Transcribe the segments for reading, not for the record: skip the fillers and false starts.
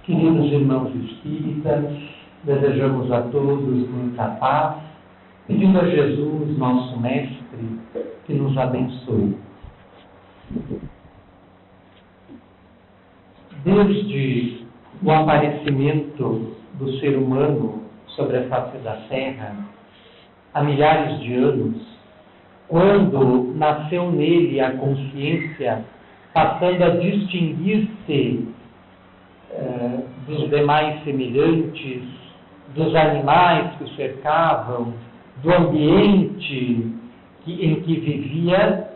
Queridos irmãos espíritas, desejamos a todos muita paz, pedindo a Jesus, nosso Mestre, que nos abençoe. Desde o aparecimento do ser humano sobre a face da Terra, há milhares de anos, quando nasceu nele a consciência, passando a distinguir-se dos demais semelhantes, dos animais que o cercavam, do ambiente em que vivia,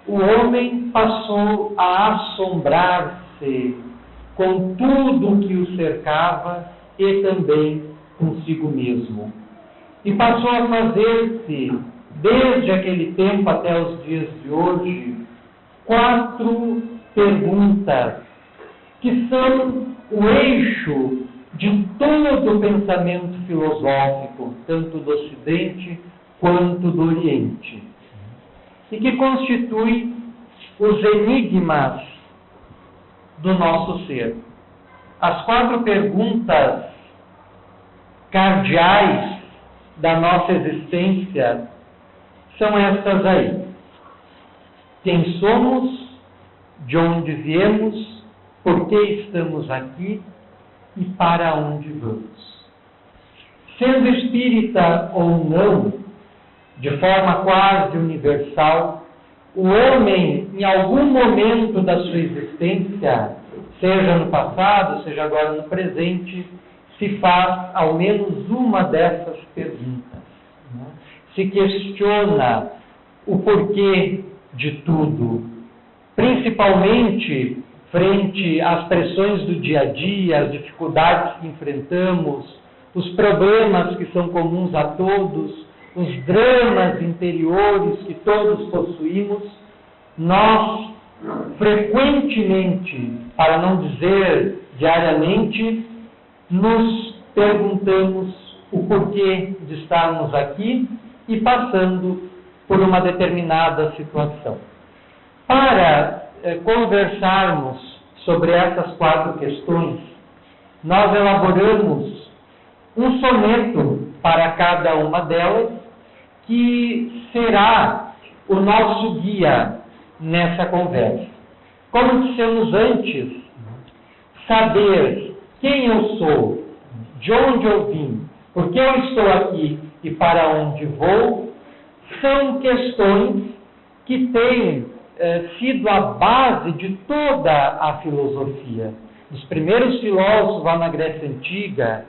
o homem passou a assombrar-se com tudo que o cercava e também consigo mesmo. E passou a fazer-se, desde aquele tempo até os dias de hoje, 4 perguntas que são o eixo de todo o pensamento filosófico, tanto do Ocidente quanto do Oriente, e que constitui os enigmas do nosso ser. As 4 perguntas cardeais da nossa existência são estas aí. Quem somos? De onde viemos? Por que estamos aqui? E para onde vamos? Sendo espírita ou não, de forma quase universal, o homem, em algum momento da sua existência, seja no passado, seja agora no presente, se faz ao menos uma dessas perguntas. Se questiona o porquê de tudo, principalmente frente às pressões do dia a dia, às dificuldades que enfrentamos, os problemas que são comuns a todos, os dramas interiores que todos possuímos, nós frequentemente, para não dizer diariamente, nos perguntamos o porquê de estarmos aqui e passando por uma determinada situação. Para conversarmos sobre essas 4 questões, nós elaboramos um soneto para cada uma delas, que será o nosso guia nessa conversa. Como dissemos antes, saber quem eu sou, de onde eu vim, por que eu estou aqui e para onde vou, são questões que têm sido a base de toda a filosofia. Os primeiros filósofos lá na Grécia Antiga,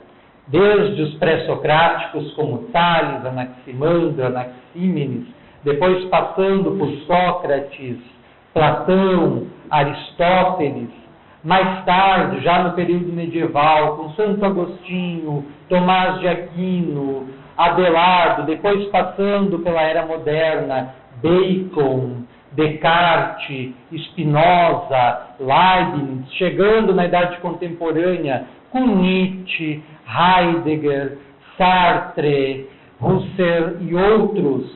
desde os pré-socráticos como Tales, Anaximandro, Anaxímenes, depois passando por Sócrates, Platão, Aristóteles, mais tarde, já no período medieval, com Santo Agostinho, Tomás de Aquino, Abelardo, depois passando pela era moderna, Bacon, Descartes, Spinoza, Leibniz, chegando na idade contemporânea com Nietzsche, Heidegger, Sartre, Husserl e outros,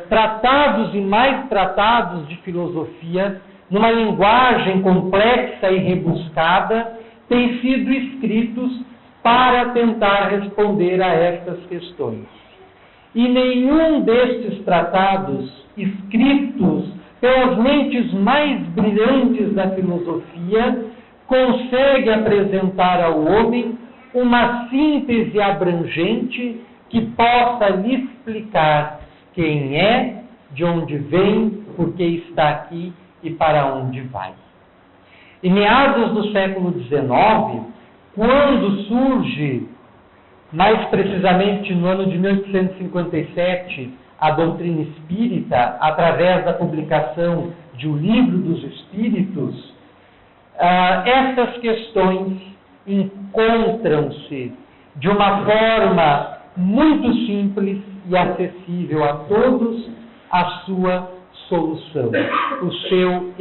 tratados e mais tratados de filosofia, numa linguagem complexa e rebuscada, têm sido escritos para tentar responder a estas questões. E nenhum destes tratados, escritos pelas mentes mais brilhantes da filosofia, consegue apresentar ao homem uma síntese abrangente que possa lhe explicar quem é, de onde vem, por que está aqui e para onde vai. Em meados do século XIX, quando surge, mais precisamente no ano de 1857, a doutrina espírita, através da publicação de O Livro dos Espíritos, essas questões encontram-se de uma forma muito simples e acessível a todos a sua solução, o seu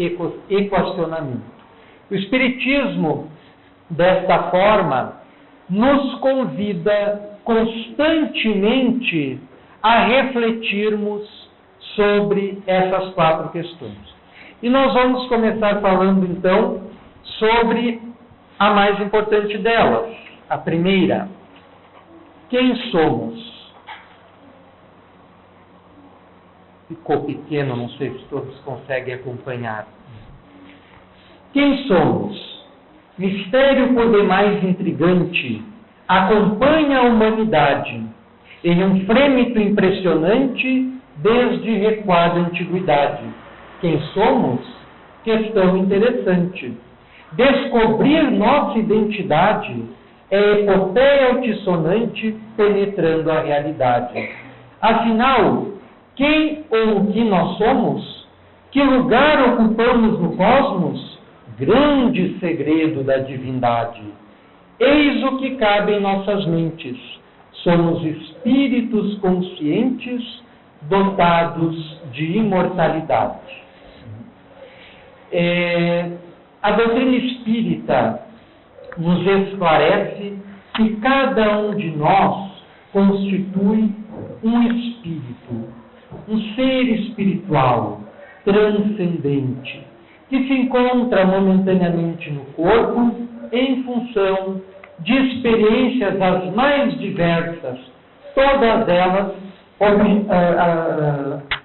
equacionamento. O Espiritismo, desta forma, nos convida constantemente a refletirmos sobre essas 4 questões. E nós vamos começar falando, então, sobre a mais importante delas. A primeira, quem somos? Ficou pequeno, não sei se todos conseguem acompanhar. Quem somos? Mistério por demais intrigante, acompanha a humanidade em um frêmito impressionante desde recuada antiguidade. Quem somos? Questão interessante. Descobrir nossa identidade é epopeia altissonante penetrando a realidade. Afinal, quem ou o que nós somos? Que lugar ocupamos no cosmos? Grande segredo da divindade. Eis o que cabe em nossas mentes. Somos espíritos conscientes dotados de imortalidade. A doutrina espírita nos esclarece que cada um de nós constitui um espírito, um ser espiritual, transcendente, que se encontra momentaneamente no corpo em função de experiências as mais diversas, todas elas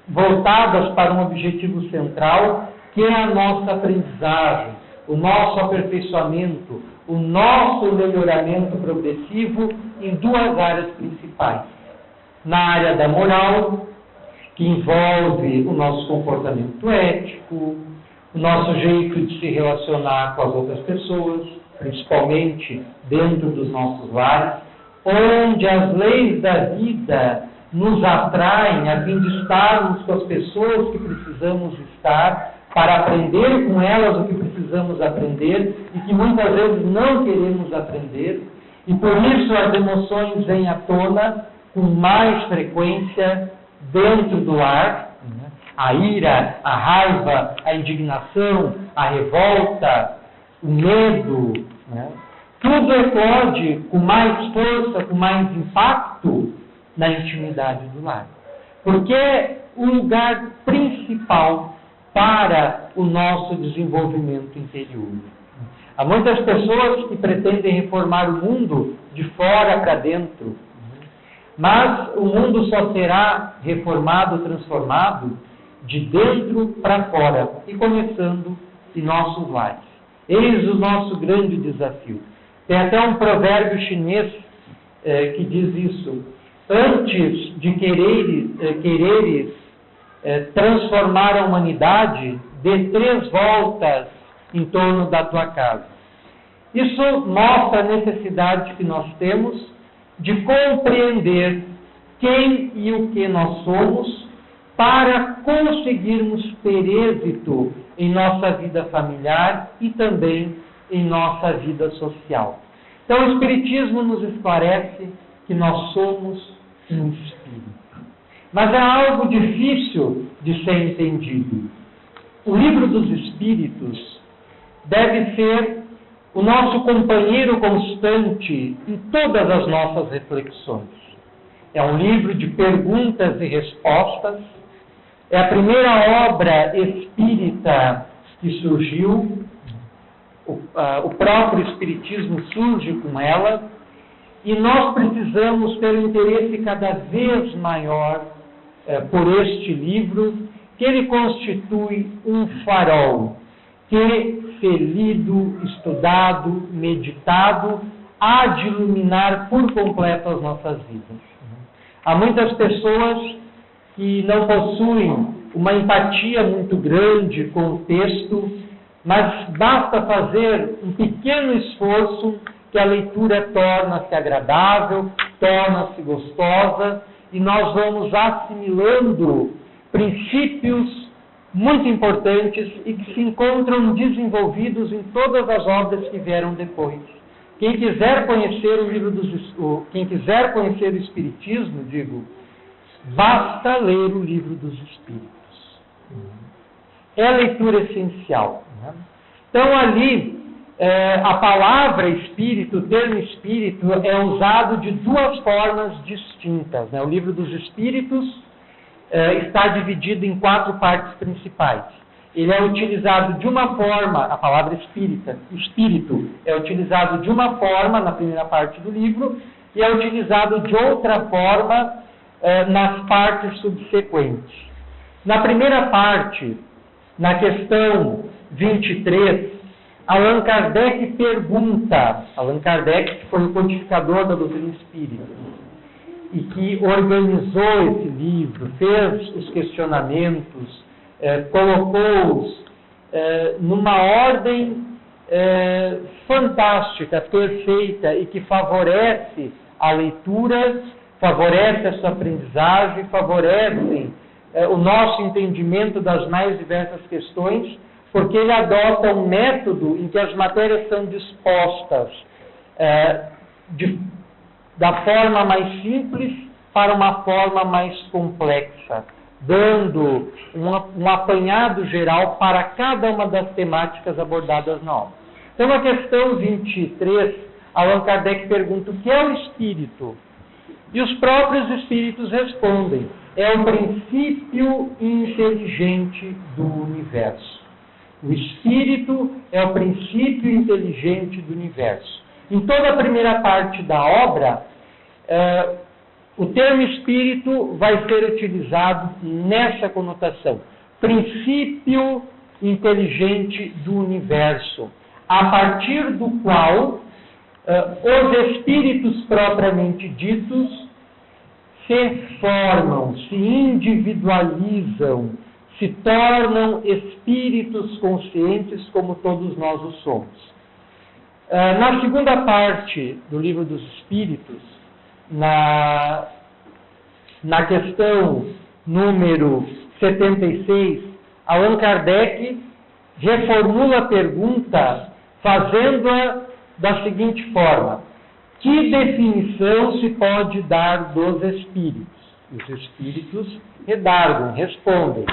voltadas para um objetivo central, que é a nossa aprendizagem, o nosso aperfeiçoamento, o nosso melhoramento progressivo em duas áreas principais. Na área da moral, que envolve o nosso comportamento ético, o nosso jeito de se relacionar com as outras pessoas, principalmente dentro dos nossos lares, onde as leis da vida nos atraem a fim de estarmos com as pessoas que precisamos estar, para aprender com elas o que precisamos aprender e que muitas vezes não queremos aprender, e por isso as emoções vêm à tona com mais frequência dentro do lar. A ira, a raiva, a indignação, a revolta, o medo, tudo eclode com mais força, com mais impacto na intimidade do lar. Porque é o lugar principal para o nosso desenvolvimento interior. Há muitas pessoas que pretendem reformar o mundo de fora para dentro, mas o mundo só será reformado, transformado de dentro para fora, e começando em nossos lares. Eis o nosso grande desafio. Tem até um provérbio chinês que diz isso: antes de quereres transformar a humanidade, dê 3 voltas em torno da tua casa. Isso mostra a necessidade que nós temos de compreender quem e o que nós somos para conseguirmos ter êxito em nossa vida familiar e também em nossa vida social. Então, o Espiritismo nos esclarece que nós somos um espírito. Mas é algo difícil de ser entendido. O Livro dos Espíritos deve ser o nosso companheiro constante em todas as nossas reflexões. É um livro de perguntas e respostas. É a primeira obra espírita que surgiu. O próprio Espiritismo surge com ela. E nós precisamos ter um interesse cada vez maior por este livro, que ele constitui um farol que, ser lido, estudado, meditado, há de iluminar por completo as nossas vidas. Há muitas pessoas que não possuem uma empatia muito grande com o texto, mas basta fazer um pequeno esforço que a leitura torna-se agradável, torna-se gostosa, e nós vamos assimilando princípios muito importantes e que se encontram desenvolvidos em todas as obras que vieram depois. Quem quiser conhecer quem quiser conhecer o Espiritismo, basta ler o Livro dos Espíritos. É a leitura essencial. Então, ali, a palavra espírito, o termo espírito, é usado de 2 formas distintas. O Livro dos Espíritos está dividido em 4 partes principais. ele é utilizado de uma forma, a palavra espírito, é utilizado de uma forma na primeira parte do livro e é utilizado de outra forma nas partes subsequentes. Na primeira parte, na questão 23, Allan Kardec pergunta, Allan Kardec, que foi o codificador da doutrina espírita, e que organizou esse livro, fez os questionamentos, colocou-os numa ordem fantástica, perfeita, e que favorece a leitura, favorece a sua aprendizagem, favorece o nosso entendimento das mais diversas questões, porque ele adota um método em que as matérias são dispostas da forma mais simples para uma forma mais complexa, dando um apanhado geral para cada uma das temáticas abordadas na obra. Então, na questão 23, Allan Kardec pergunta o que é o espírito? E os próprios espíritos respondem: é o princípio inteligente do universo. O espírito é o princípio inteligente do universo. Em toda a primeira parte da obra, o termo espírito vai ser utilizado nessa conotação. Princípio inteligente do universo, a partir do qual os espíritos propriamente ditos se formam, se individualizam, se tornam espíritos conscientes como todos nós o somos. Na segunda parte do Livro dos Espíritos, na questão número 76, Allan Kardec reformula a pergunta fazendo-a da seguinte forma: que definição se pode dar dos espíritos? Os espíritos redargam, respondem: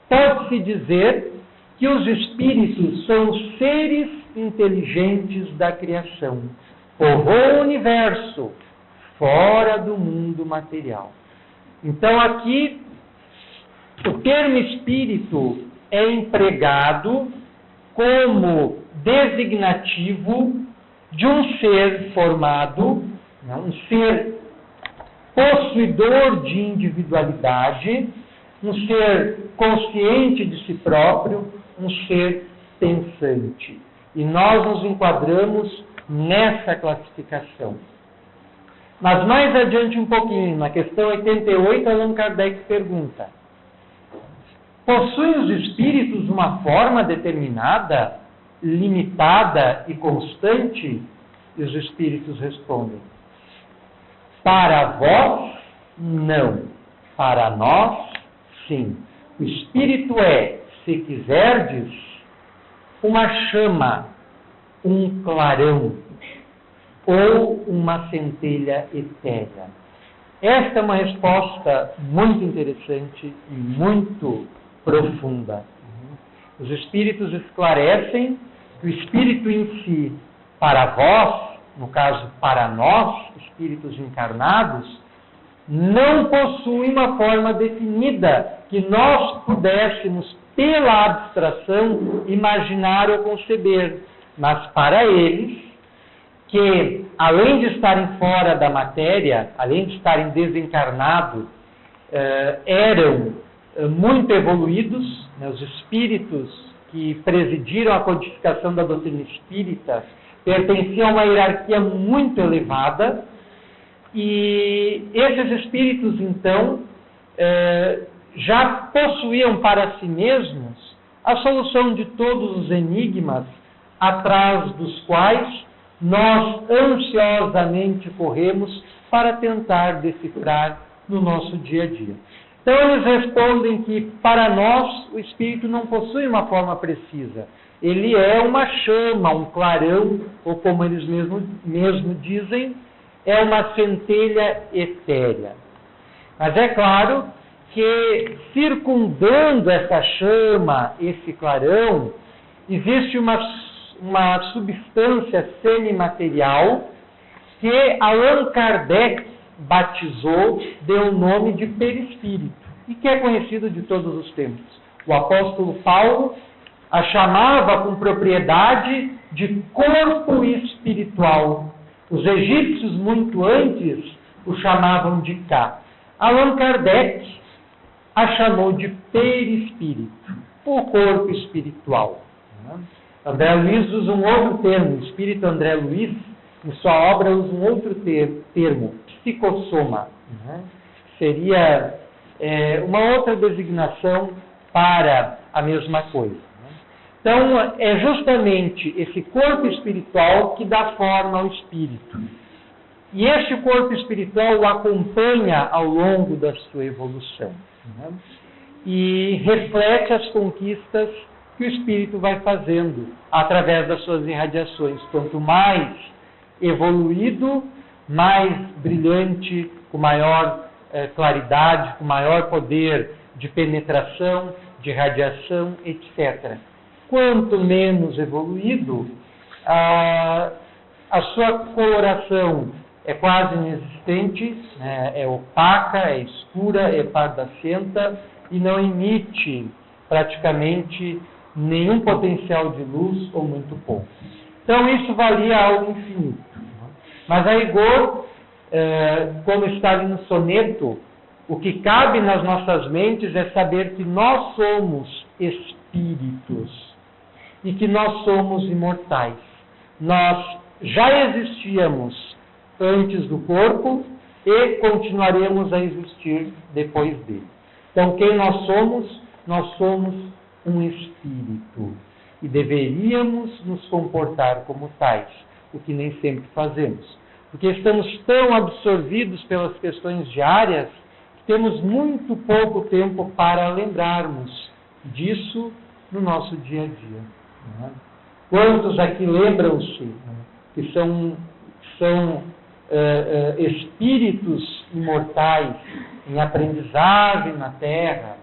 pode-se dizer que os espíritos são seres inteligentes da criação, povoam o universo, fora do mundo material. Então, aqui, o termo espírito é empregado como designativo de um ser formado, um ser possuidor de individualidade, um ser consciente de si próprio, um ser pensante. E nós nos enquadramos nessa classificação. Mas mais adiante um pouquinho, na questão 88, Allan Kardec pergunta: possuem os espíritos uma forma determinada, limitada e constante? E os espíritos respondem: para vós, não. Para nós, sim. O espírito é, se quiserdes, uma chama, um clarão ou uma centelha etérea. Esta é uma resposta muito interessante e muito profunda. Os espíritos esclarecem que o espírito em si, para vós, no caso para nós, espíritos encarnados, não possui uma forma definida que nós pudéssemos, pela abstração, imaginar ou conceber. Mas para eles, que além de estarem fora da matéria, além de estarem desencarnados, eram muito evoluídos, os espíritos que presidiram a codificação da doutrina espírita pertenciam a uma hierarquia muito elevada, e esses espíritos, então, já possuíam para si mesmos a solução de todos os enigmas atrás dos quais nós ansiosamente corremos para tentar decifrar no nosso dia a dia. Então eles respondem que para nós o espírito não possui uma forma precisa. Ele é uma chama, um clarão, ou como eles mesmo dizem, é uma centelha etérea. Mas é claro que circundando essa chama, esse clarão, existe uma substância semimaterial que Allan Kardec batizou, deu o nome de perispírito, e que é conhecido de todos os tempos. O apóstolo Paulo a chamava com propriedade de corpo espiritual. Os egípcios, muito antes, o chamavam de Ka. Allan Kardec a chamou de perispírito, o corpo espiritual. André Luiz usa um outro termo, o espírito André Luiz, em sua obra, usa um outro termo, psicossoma. Seria uma outra designação para a mesma coisa. Então, é justamente esse corpo espiritual que dá forma ao espírito. E este corpo espiritual o acompanha ao longo da sua evolução. E reflete as conquistas que o espírito vai fazendo através das suas irradiações. Quanto mais evoluído, mais brilhante, com maior claridade, com maior poder de penetração, de radiação, etc. Quanto menos evoluído, a sua coloração é quase inexistente, né? É opaca, é escura, é pardacenta e não emite praticamente nenhum potencial de luz ou muito pouco. Então isso varia ao infinito. Mas a rigor, como está ali no soneto, o que cabe nas nossas mentes é saber que nós somos espíritos e que nós somos imortais. Nós já existíamos antes do corpo e continuaremos a existir depois dele. Então, quem nós somos? Nós somos um espírito e deveríamos nos comportar como tais, o que nem sempre fazemos. Porque estamos tão absorvidos pelas questões diárias que temos muito pouco tempo para lembrarmos disso no nosso dia a dia. Quantos aqui lembram-se que são espíritos imortais em aprendizagem na Terra,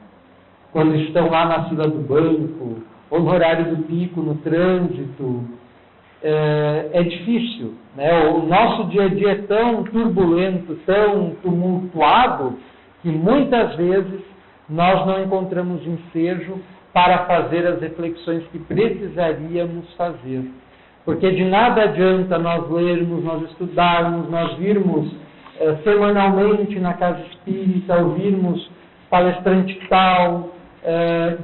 quando estão lá na fila do banco, ou no horário do pico, no trânsito? É difícil, né? O nosso dia a dia é tão turbulento, tão tumultuado, que muitas vezes nós não encontramos ensejo para fazer as reflexões que precisaríamos fazer. Porque de nada adianta nós lermos, nós estudarmos, nós virmos semanalmente na casa espírita, ouvirmos palestrante tal.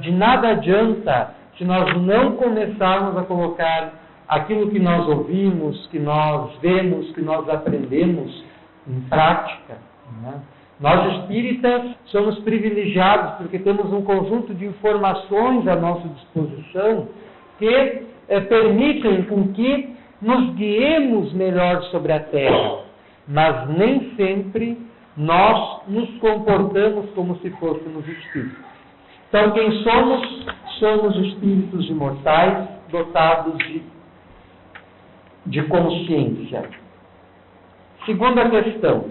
De nada adianta se nós não começarmos a colocar aquilo que nós ouvimos, que nós vemos, que nós aprendemos em prática. Né? Nós espíritas somos privilegiados porque temos um conjunto de informações à nossa disposição que permitem com que nos guiemos melhor sobre a Terra, mas nem sempre nós nos comportamos como se fôssemos espíritos. Então, quem somos? Somos espíritos imortais dotados de consciência. Segunda questão: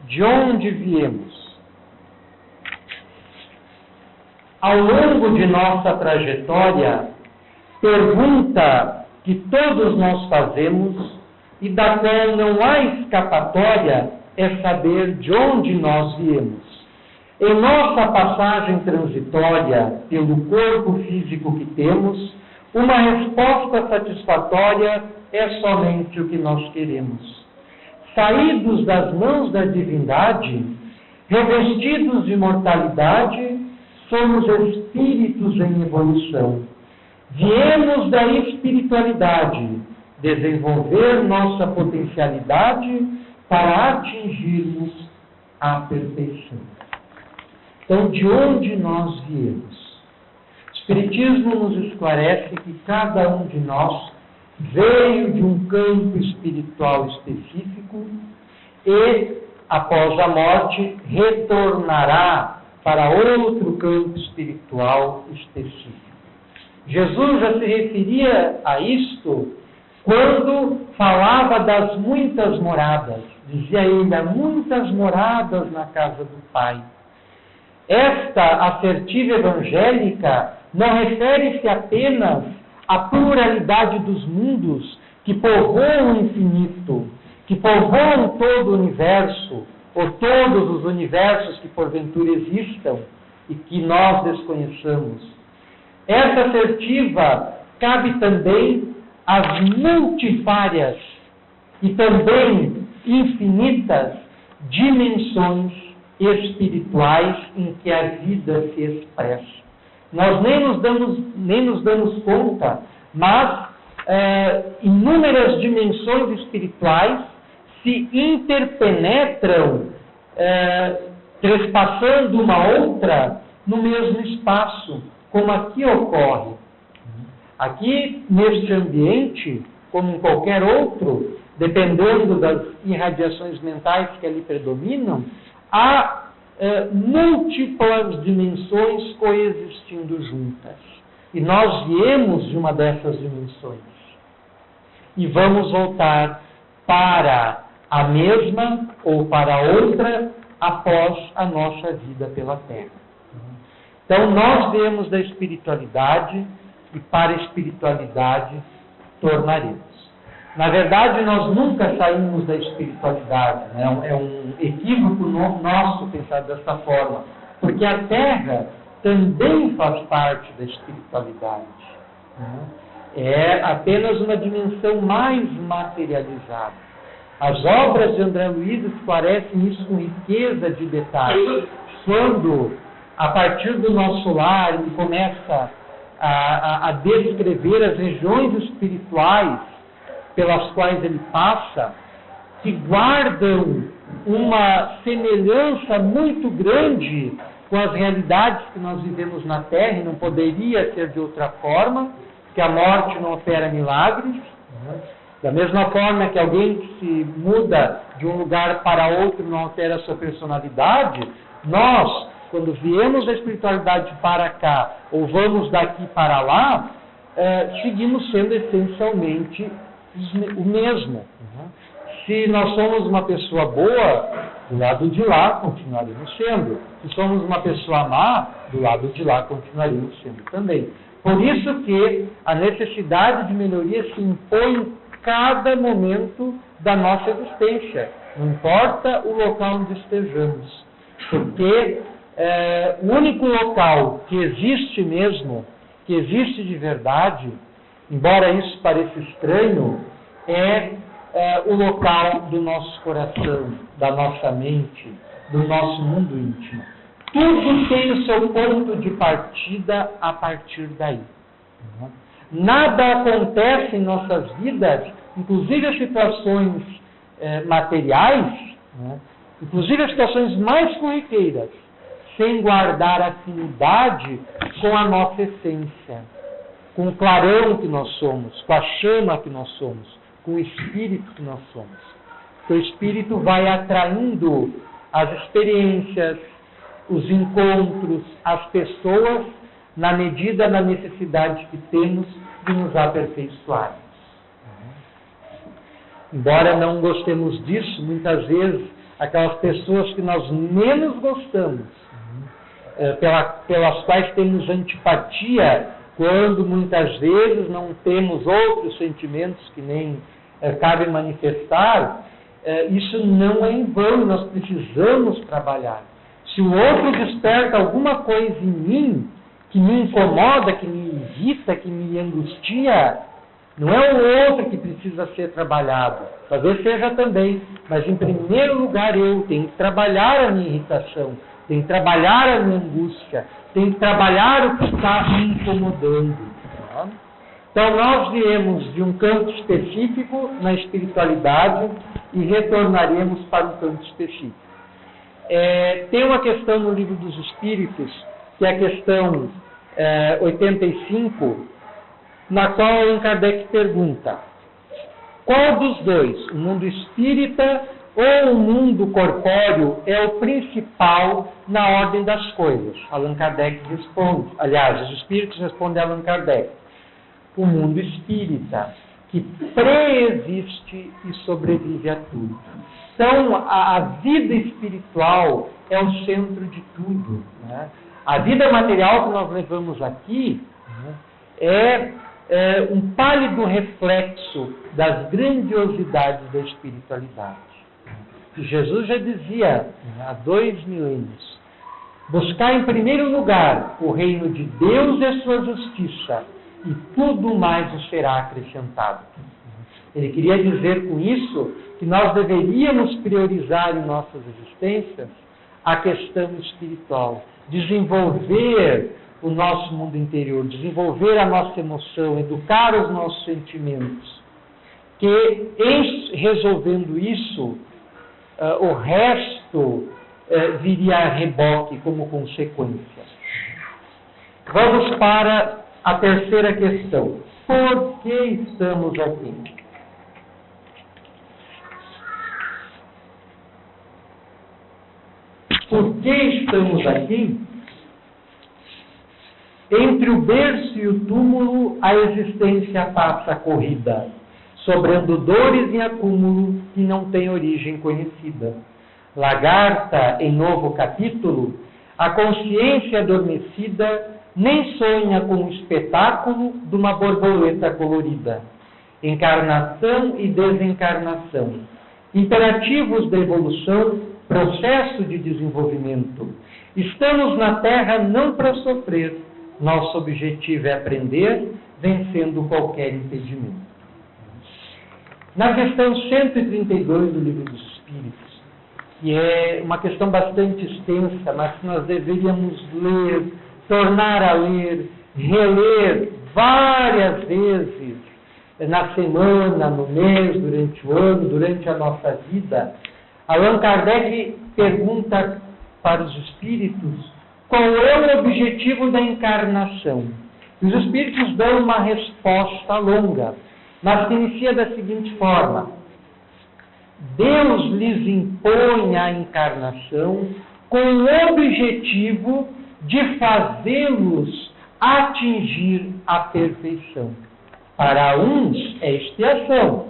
de onde viemos? Ao longo de nossa trajetória, pergunta que todos nós fazemos e da qual não há escapatória é saber de onde nós viemos. Em nossa passagem transitória pelo corpo físico que temos, uma resposta satisfatória é somente o que nós queremos. Saídos das mãos da divindade, revestidos de imortalidade, somos espíritos em evolução. Viemos da espiritualidade desenvolver nossa potencialidade para atingirmos a perfeição. Então, de onde nós viemos? O Espiritismo nos esclarece que cada um de nós veio de um campo espiritual específico e, após a morte, retornará para outro campo espiritual específico. Jesus já se referia a isto quando falava das muitas moradas. Dizia ele: há muitas moradas na casa do Pai. Esta assertiva evangélica não refere-se apenas à pluralidade dos mundos que povoam o infinito, que povoam todo o universo, ou todos os universos que porventura existam e que nós desconheçamos, essa assertiva cabe também às multifárias e também infinitas dimensões espirituais em que a vida se expressa. Nós nem nos damos conta, mas inúmeras dimensões espirituais se interpenetram, trespassando uma outra no mesmo espaço, como aqui ocorre. Aqui, neste ambiente, como em qualquer outro, dependendo das irradiações mentais que ali predominam, há múltiplas dimensões coexistindo juntas. E nós viemos de uma dessas dimensões. E vamos voltar para a mesma ou para outra após a nossa vida pela Terra. Então, nós viemos da espiritualidade e para a espiritualidade tornaremos. Na verdade, nós nunca saímos da espiritualidade, né? É um equívoco nosso pensar dessa forma, porque a Terra também faz parte da espiritualidade. Né? É apenas uma dimensão mais materializada. As obras de André Luiz esclarecem isso com riqueza de detalhes. Quando, a partir do nosso lar, ele começa a descrever as regiões espirituais pelas quais ele passa, que guardam uma semelhança muito grande com as realidades que nós vivemos na Terra, e não poderia ser de outra forma, que a morte não opera milagres. Da mesma forma que alguém que se muda de um lugar para outro não altera a sua personalidade, nós, quando viemos da espiritualidade para cá, ou vamos daqui para lá, seguimos sendo essencialmente o mesmo. Se nós somos uma pessoa boa, do lado de lá continuaremos sendo. Se somos uma pessoa má, do lado de lá continuaremos sendo também. Por isso que a necessidade de melhoria se impõe em cada momento da nossa existência. Não importa o local onde estejamos. Porque o único local que existe mesmo, que existe de verdade, embora isso pareça estranho, é o local do nosso coração, da nossa mente, do nosso mundo íntimo. Tudo tem o seu ponto de partida a partir daí. Nada acontece em nossas vidas, inclusive as situações materiais, inclusive as situações mais corriqueiras, sem guardar afinidade com a nossa essência, com o clarão que nós somos, com a chama que nós somos, com o espírito que nós somos. O espírito vai atraindo as experiências, os encontros, as pessoas, na medida da necessidade que temos de nos aperfeiçoarmos. Embora não gostemos disso, muitas vezes aquelas pessoas que nós menos gostamos, pelas quais temos antipatia, quando muitas vezes não temos outros sentimentos que nem cabe manifestar, isso não é em vão, nós precisamos trabalhar. Se o outro desperta alguma coisa em mim que me incomoda, que me irrita, que me angustia, não é o outro que precisa ser trabalhado. Talvez seja também, mas em primeiro lugar eu tenho que trabalhar a minha irritação, tenho que trabalhar a minha angústia, tenho que trabalhar o que está me incomodando. Então nós viemos de um campo específico na espiritualidade e retornaremos para um campo específico. Tem uma questão no Livro dos Espíritos, que é a questão 85, na qual Allan Kardec pergunta: qual dos dois, o mundo espírita ou o mundo corpóreo, é o principal na ordem das coisas? Allan Kardec responde, aliás, os espíritos respondem a Allan Kardec: o mundo espírita, que preexiste e sobrevive a tudo. Então, a vida espiritual é o centro de tudo. Né? A vida material que nós levamos aqui é um pálido reflexo das grandiosidades da espiritualidade. E Jesus já dizia, há 2 milênios, Buscar em primeiro lugar o reino de Deus e a sua justiça, e tudo mais nos será acrescentado. Ele queria dizer com isso que nós deveríamos priorizar em nossas existências a questão espiritual, desenvolver o nosso mundo interior, desenvolver a nossa emoção, educar os nossos sentimentos, que em resolvendo isso, o resto viria a reboque como consequência. Vamos para a terceira questão. Por que estamos aqui? Por que estamos aqui? Entre o berço e o túmulo, a existência passa corrida, sobrando dores em acúmulo que não têm origem conhecida. Lagarta, em novo capítulo, a consciência adormecida nem sonha com o espetáculo de uma borboleta colorida. Encarnação e desencarnação, imperativos da evolução, processo de desenvolvimento. Estamos na Terra não para sofrer, nosso objetivo é aprender, vencendo qualquer impedimento. Na questão 132 do Livro dos Espíritos, que é uma questão bastante extensa, mas que nós deveríamos ler, tornar a ler, reler várias vezes na semana, no mês, durante o ano, durante a nossa vida. Allan Kardec pergunta para os espíritos qual é o objetivo da encarnação. Os espíritos dão uma resposta longa, mas que inicia da seguinte forma: Deus lhes impõe a encarnação com o objetivo de fazê-los atingir a perfeição. Para uns é expiação,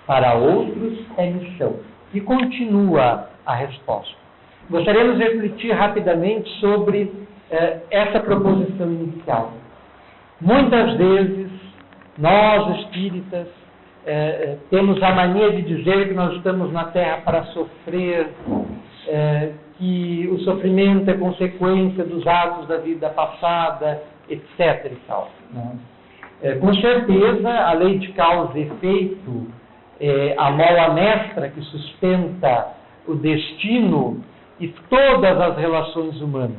para outros é missão. E continua a resposta. Gostaríamos de refletir rapidamente sobre essa proposição inicial. Muitas vezes, nós espíritas temos a mania de dizer que nós estamos na Terra para sofrer, que o sofrimento é consequência dos atos da vida passada, etc. e tal, né? Com certeza, a lei de causa e efeito, a mola mestra que sustenta o destino e todas as relações humanas.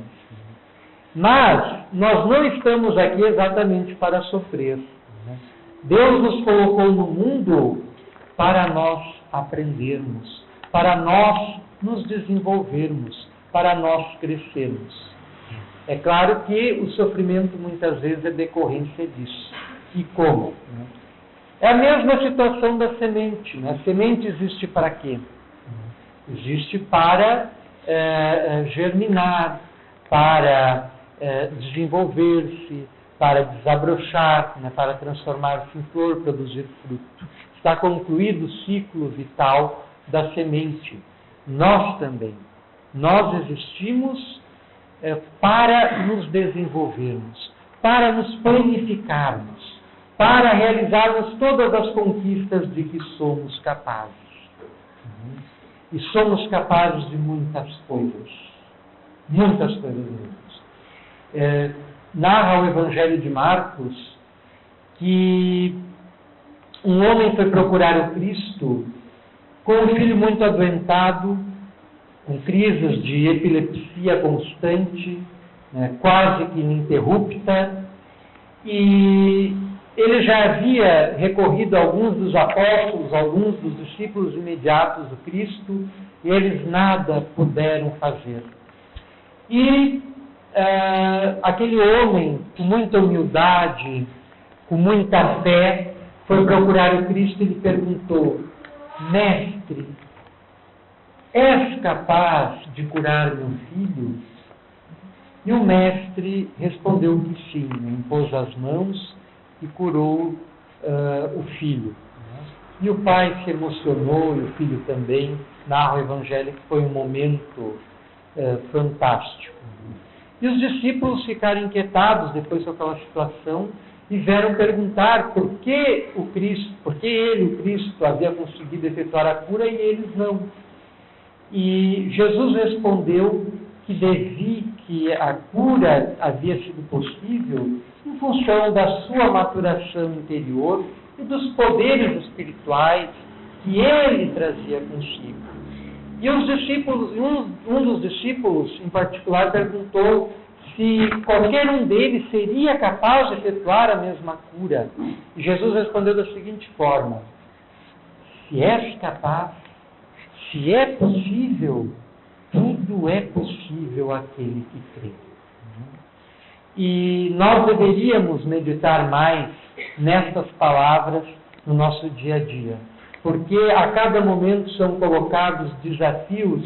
Mas nós não estamos aqui exatamente para sofrer. Deus nos colocou no mundo para nós aprendermos, para nós nos desenvolvermos, para nós crescermos. É claro que o sofrimento muitas vezes é decorrência disso. E como? É a mesma situação da semente. A semente existe para quê? Existe para germinar, para desenvolver-se, para desabrochar, para transformar-se em flor, produzir fruto. Está concluído o ciclo vital da semente. Nós também. Nós existimos para nos desenvolvermos, para nos planificarmos, para realizarmos todas as conquistas de que somos capazes. E somos capazes de muitas coisas. Muitas coisas mesmo. Narra o Evangelho de Marcos que um homem foi procurar o Cristo com um filho muito adoentado, com crises de epilepsia constante, quase que ininterrupta, e ele já havia recorrido a alguns dos apóstolos, alguns dos discípulos imediatos do Cristo, e eles nada puderam fazer. E aquele homem, com muita humildade, com muita fé, foi procurar o Cristo e lhe perguntou: Mestre, és capaz de curar meu filho? E o mestre respondeu que sim, impôs as mãos e curou o filho. E o pai se emocionou, e o filho também. Narra o Evangelho que foi um momento fantástico. E os discípulos ficaram inquietados depois com aquela situação e vieram perguntar por que o Cristo, por que ele, o Cristo, havia conseguido efetuar a cura e eles não. E Jesus respondeu que que a cura havia sido possível em função da sua maturação interior e dos poderes espirituais que ele trazia consigo. E os discípulos, um dos discípulos em particular perguntou se qualquer um deles seria capaz de efetuar a mesma cura. E Jesus respondeu da seguinte forma: se és capaz, se é possível, tudo é possível àquele que crê. E nós deveríamos meditar mais nestas palavras no nosso dia a dia, porque a cada momento são colocados desafios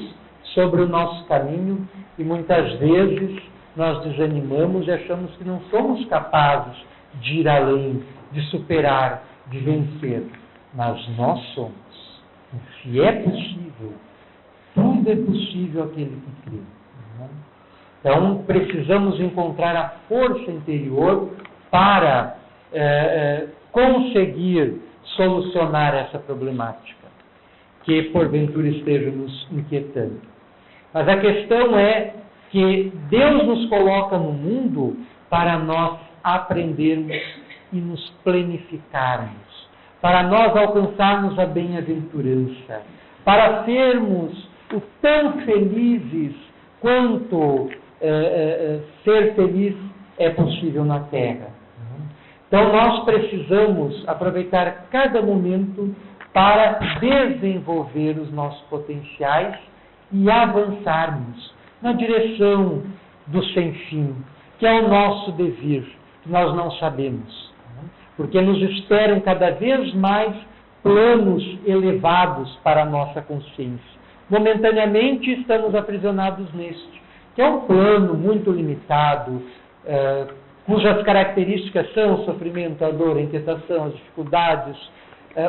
sobre o nosso caminho e muitas vezes nós desanimamos e achamos que não somos capazes de ir além, de superar, de vencer. Mas nós somos. Se é possível, tudo é possível àquele que crê. Então, precisamos encontrar a força interior para conseguir solucionar essa problemática que, porventura, esteja nos inquietando. Mas a questão é que Deus nos coloca no mundo para nós aprendermos e nos planificarmos, para nós alcançarmos a bem-aventurança, para sermos o tão felizes quanto ser feliz é possível na Terra. Então nós precisamos aproveitar cada momento para desenvolver os nossos potenciais e avançarmos na direção do sem fim, que é o nosso dever, que nós não sabemos. Porque nos esperam cada vez mais planos elevados para a nossa consciência. Momentaneamente estamos aprisionados neste, que é um plano muito limitado, cujas características são o sofrimento, a dor, a inquietação, as dificuldades,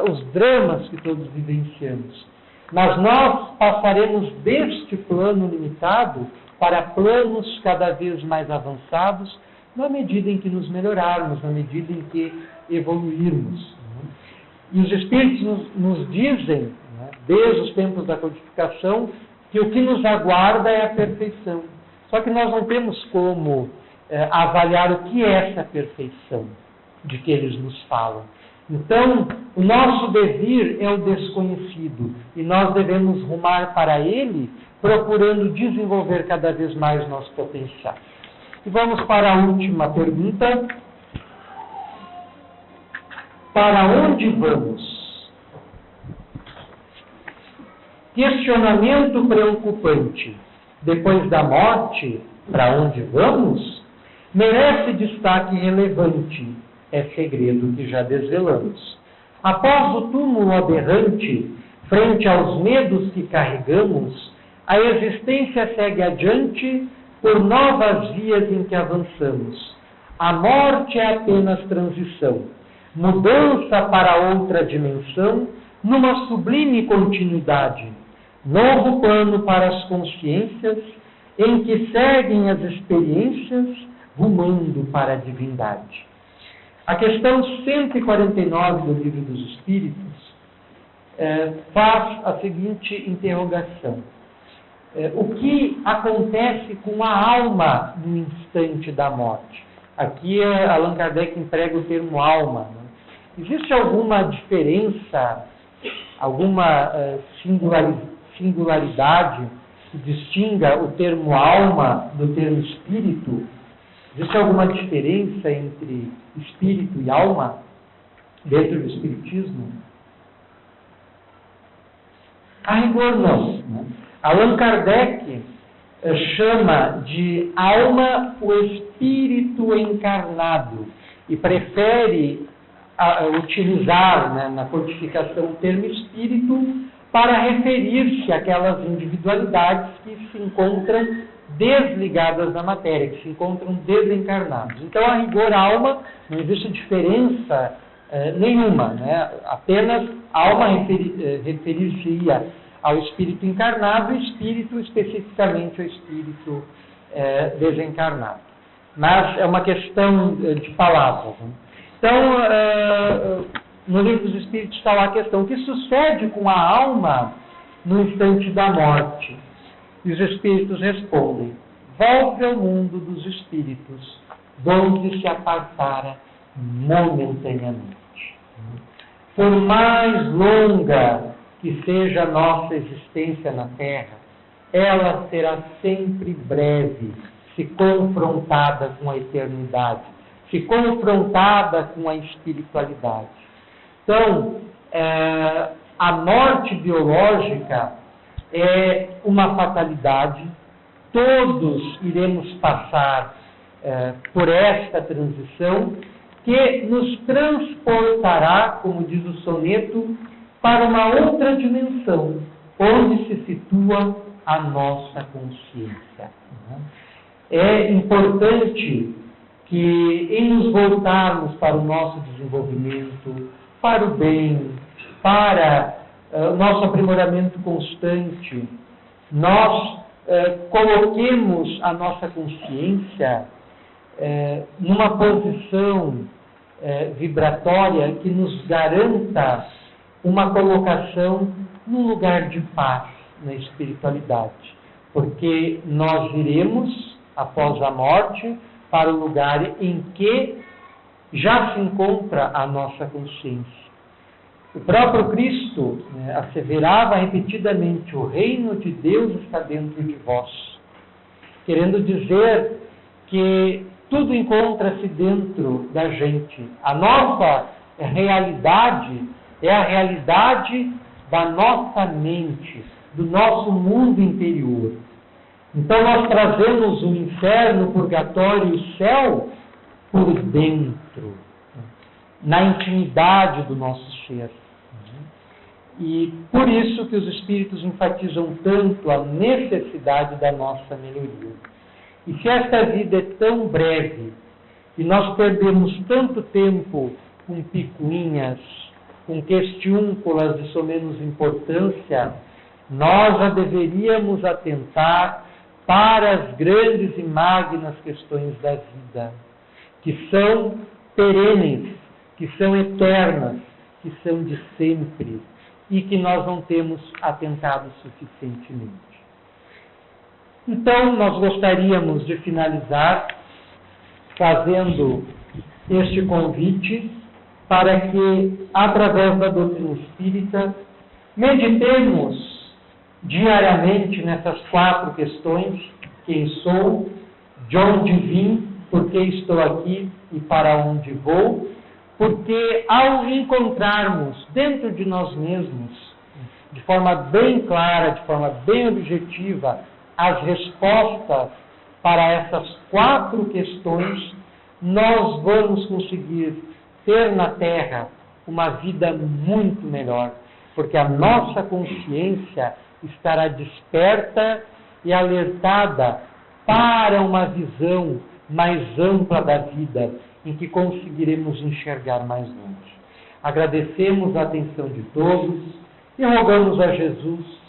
os dramas que todos vivenciamos. Mas nós passaremos deste plano limitado para planos cada vez mais avançados, na medida em que nos melhorarmos, na medida em que evoluirmos. E os Espíritos nos dizem, desde os tempos da codificação, que o que nos aguarda é a perfeição. Só que nós não temos como avaliar o que é essa perfeição de que eles nos falam. Então, o nosso devir é o desconhecido e nós devemos rumar para ele, procurando desenvolver cada vez mais nossos potenciais. E vamos para a última pergunta. Para onde vamos? Questionamento preocupante. Depois da morte, para onde vamos? Merece destaque relevante. É segredo que já desvelamos. Após o túmulo aberrante, frente aos medos que carregamos, a existência segue adiante por novas vias em que avançamos. A morte é apenas transição, mudança para outra dimensão, numa sublime continuidade, novo plano para as consciências, em que seguem as experiências, rumando para a divindade. A questão 149 do Livro dos Espíritos faz a seguinte interrogação. O que acontece com a alma no instante da morte? Aqui Allan Kardec emprega o termo alma. Existe alguma diferença, alguma singularidade que distinga o termo alma do termo espírito? Existe alguma diferença entre espírito e alma dentro do espiritismo? A rigor não. Allan Kardec chama de alma o espírito encarnado e prefere utilizar na codificação o termo espírito para referir-se àquelas individualidades que se encontram desligadas da matéria, que se encontram desencarnados. Então, a rigor alma, não existe diferença nenhuma, apenas alma referir-se-ia ao espírito encarnado e espírito especificamente ao espírito desencarnado. Mas é uma questão de palavras. Então, no Livro dos Espíritos está lá a questão: o que sucede com a alma no instante da morte? E os Espíritos respondem: volve ao mundo dos espíritos, donde se apartara momentaneamente. Por mais longa que seja a nossa existência na Terra, ela será sempre breve, se confrontada com a eternidade, se confrontada com a espiritualidade. Então, a morte biológica é uma fatalidade, todos iremos passar por esta transição, que nos transportará, como diz o soneto, para uma outra dimensão, onde se situa a nossa consciência. É importante que, em nos voltarmos para o nosso desenvolvimento, para o bem, para o nosso aprimoramento constante, nós coloquemos a nossa consciência numa posição vibratória que nos garanta uma colocação num lugar de paz na espiritualidade. Porque nós iremos, após a morte, para o lugar em que já se encontra a nossa consciência. O próprio Cristo asseverava repetidamente: o reino de Deus está dentro de vós. Querendo dizer que tudo encontra-se dentro da gente. A nossa realidade é a realidade da nossa mente, do nosso mundo interior. Então nós trazemos o inferno, o purgatório e o céu por dentro, na intimidade do nosso ser. E por isso que os espíritos enfatizam tanto a necessidade da nossa melhoria. E se esta vida é tão breve, e nós perdemos tanto tempo com picuinhas, com questiúnculas de somenos importância, nós já deveríamos atentar para as grandes e magnas questões da vida, que são perenes, que são eternas, que são de sempre, e que nós não temos atentado suficientemente. Então, nós gostaríamos de finalizar fazendo este convite para que, através da doutrina espírita, meditemos diariamente nessas 4 questões: quem sou, de onde vim, por que estou aqui e para onde vou. Porque ao encontrarmos dentro de nós mesmos, de forma bem clara, de forma bem objetiva, as respostas para essas 4 questões, nós vamos conseguir ter na Terra uma vida muito melhor, porque a nossa consciência estará desperta e alertada para uma visão mais ampla da vida, em que conseguiremos enxergar mais longe. Agradecemos a atenção de todos e rogamos a Jesus,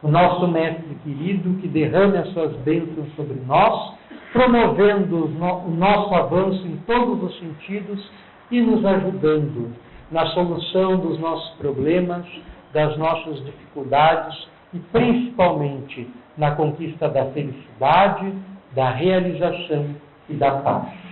o nosso Mestre querido, que derrame as suas bênçãos sobre nós, promovendo o nosso avanço em todos os sentidos e nos ajudando na solução dos nossos problemas, das nossas dificuldades e principalmente na conquista da felicidade, da realização e da paz.